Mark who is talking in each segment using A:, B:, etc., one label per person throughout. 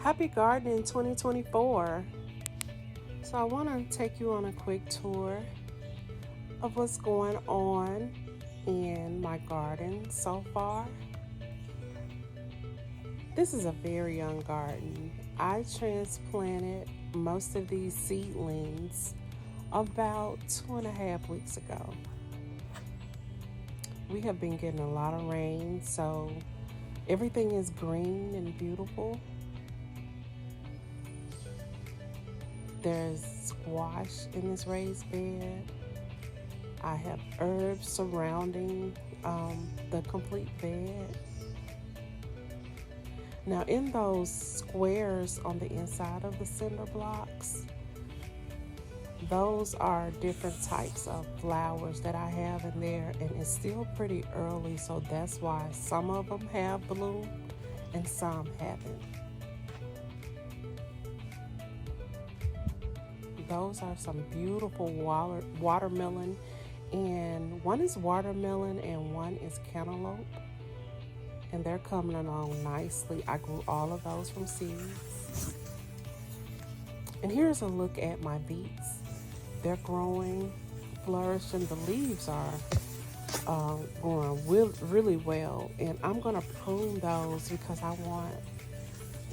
A: Happy gardening 2024. So I want to take you on a quick tour of what's going on in my garden so far. This is a very young garden. I transplanted most of these seedlings about 2.5 weeks ago. We have been getting a lot of rain, so everything is green and beautiful. There's squash in this raised bed. I have herbs surrounding the complete bed. Now, in those squares on the inside of the cinder blocks, those are different types of flowers that I have in there, and it's still pretty early, so that's why some of them have bloomed and some haven't. Those are some beautiful watermelon, and one is watermelon and one is cantaloupe, and they're coming along nicely. I grew all of those from seeds. And here's a look at my beets. They're growing, flourishing. The leaves are growing really well, and I'm going to prune those because I want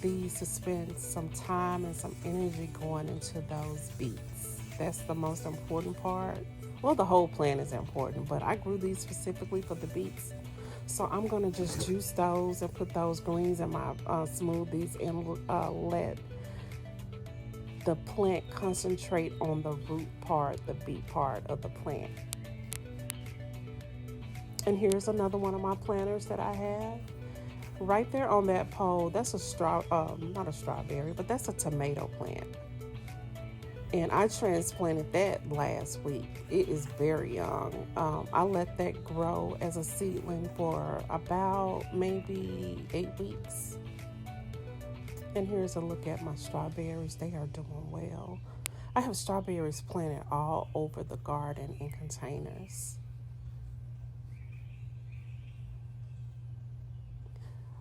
A: these to spend some time and some energy going into those beets. That's the most important part. Well, the whole plant is important, but I grew these specifically for the beets. So I'm going to just juice those and put those greens in my smoothies and let the plant concentrate on the root part, the beet part of the plant. And here's another one of my planters that I have. Right there on that pole, that's not a strawberry, but that's a tomato plant. And I transplanted that last week. It is very young. I let that grow as a seedling for about maybe 8 weeks. And here's a look at my strawberries. They are doing well. I have strawberries planted all over the garden in containers.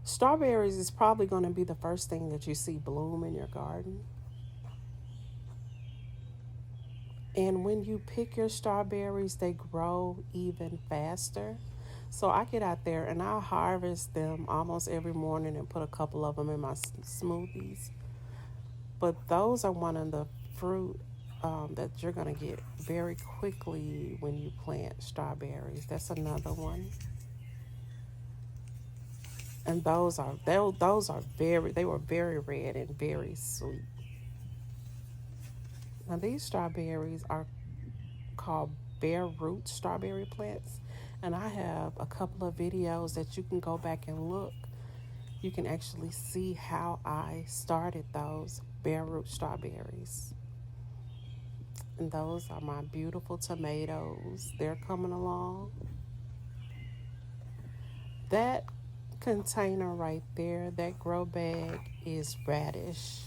A: Strawberries is probably going to be the first thing that you see bloom in your garden. And when you pick your strawberries, they grow even faster. So I get out there and I harvest them almost every morning and put a couple of them in my smoothies. But those are one of the fruit that you're going to get very quickly when you plant strawberries. That's another one. And they were very red and very sweet. Now these strawberries are called bare root strawberry plants, and I have a couple of videos that you can go back and look. You can actually see how I started those bare root strawberries. And those are my beautiful tomatoes. They're coming along. That container right there, that grow bag, is radish.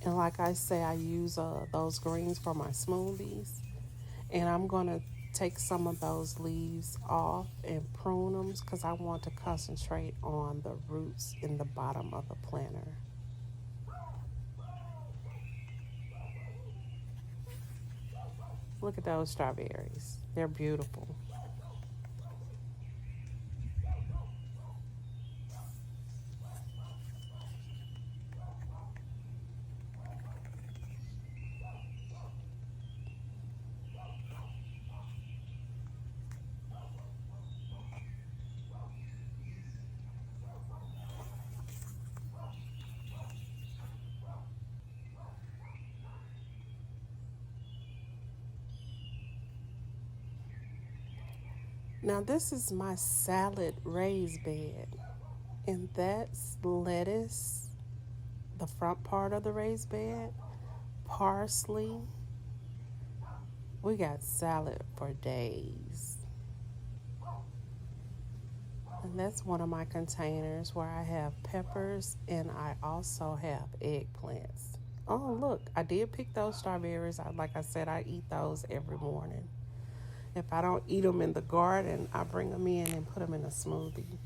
A: And like I say, I use those greens for my smoothies. And I'm going to take some of those leaves off and prune them because I want to concentrate on the roots in the bottom of the planter. Look at those strawberries. They're beautiful. Now this is my salad raised bed, and that's lettuce, the front part of the raised bed, parsley. We got salad for days. And that's one of my containers where I have peppers and I also have eggplants. Oh, look, I did pick those strawberries. Like I said, I eat those every morning. If I don't eat them in the garden, I bring them in and put them in a smoothie.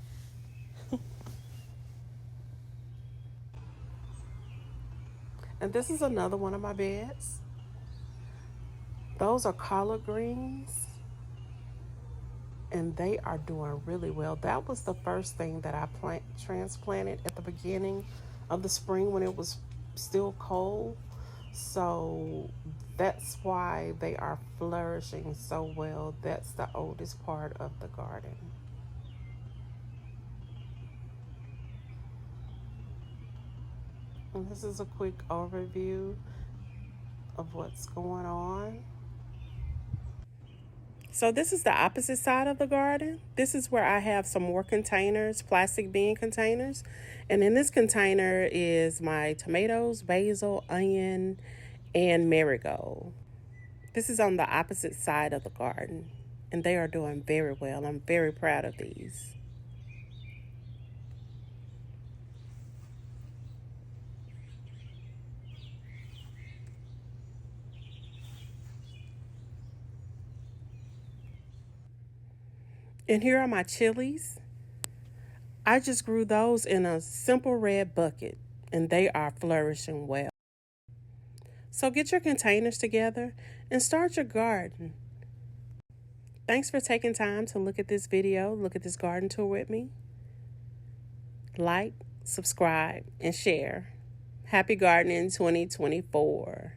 A: And this is another one of my beds. Those are collard greens, and they are doing really well. That was the first thing that I transplanted at the beginning of the spring when it was still cold. So that's why they are flourishing so well. That's the oldest part of the garden. And this is a quick overview of what's going on. So this is the opposite side of the garden. This is where I have some more containers, plastic bean containers. And in this container is my tomatoes, basil, onion, and marigold. This is on the opposite side of the garden, and they are doing very well. I'm very proud of these. And here are my chilies. I just grew those in a simple red bucket, and they are flourishing well. So get your containers together and start your garden. Thanks for taking time to look at this video, look at this garden tour with me. Like, subscribe, and share. Happy gardening 2024.